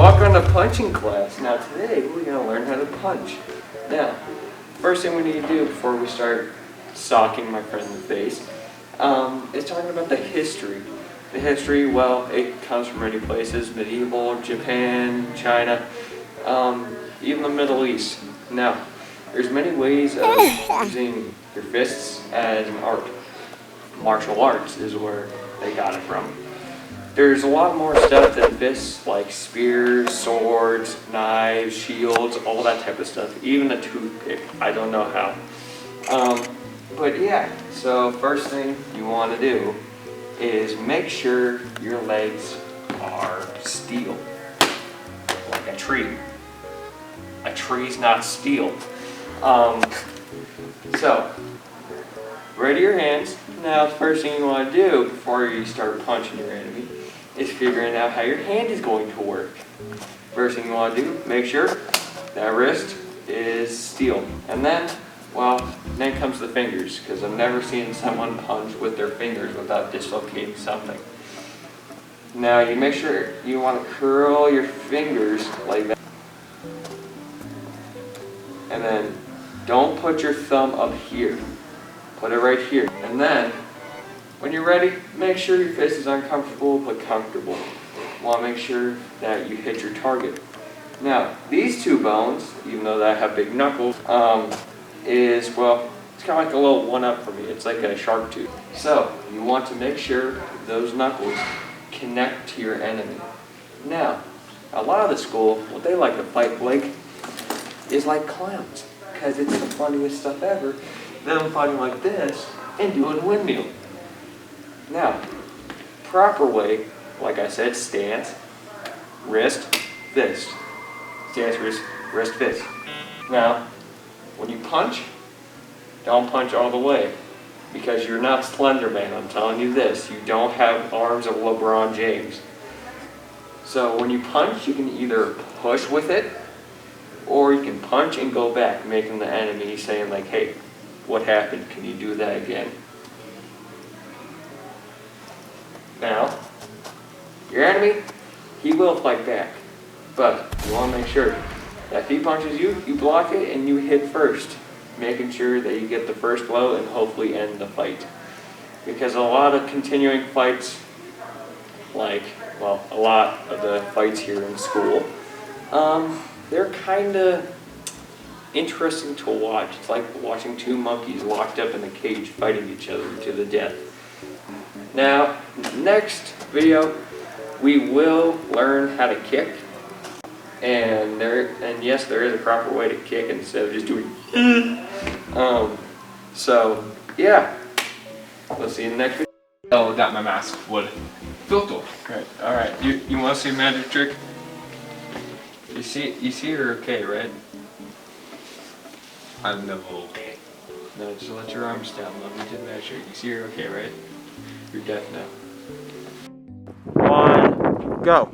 Welcome to punching class. Now today we're going to learn how to punch. Now, first thing we need to do before we start socking my friend in the face is talking about the history. The history, well, it comes from many places: medieval, Japan, China, even the Middle East. Now, there's many ways of using your fists as an art. Martial arts is where they got it from. There's a lot more stuff than fists, like spears, swords, knives, shields, all that type of stuff. Even a toothpick. I don't know how. But yeah, so first thing you want to do is make sure your legs are steel, like a tree. A tree's not steel. So, ready your hands. Now the first thing you want to do before you start punching your enemy is figuring out how your hand is going to work. First thing you want to do, make sure that wrist is steel. And then, well, then comes the fingers, because I've never seen someone punch with their fingers without dislocating something. Now you make sure you want to curl your fingers like that. And then don't put your thumb up here. Put it right here. And then, when you're ready, make sure your fist is uncomfortable but comfortable. You want to make sure that you hit your target. Now, these two bones, even though they have big knuckles, is, well, it's kind of like a little one-up for me. It's like a shark tooth. So, you want to make sure those knuckles connect to your enemy. Now, a lot of the school, what they like to fight like is like clowns, because it's the funniest stuff ever. Them fighting like this and doing windmill. Now, proper way, like I said, stance, wrist, fist. Stance, wrist, fist. Now, when you punch, don't punch all the way, because you're not Slender Man. I'm telling you this. You don't have arms of LeBron James. So when you punch, you can either push with it, or you can punch and go back, making the enemy saying like, hey, what happened? Can you do that again? Now, your enemy, he will fight back. But you want to make sure that if he punches you, you block it and you hit first, making sure that you get the first blow and hopefully end the fight. Because a lot of continuing fights, like, well, a lot of the fights here in school, they're kind of interesting to watch. It's like watching two monkeys locked up in a cage fighting each other to the death. Now, next video, we will learn how to kick. And yes, there is a proper way to kick instead of just doing so yeah, we'll see you in the next video. Oh, that my mask would filter. Right, alright, you want to see a magic trick? You see her okay, right? I'm never okay. No, just let your arms down, let me do the magic trick. You see her okay, right? You're deaf now. 1, go.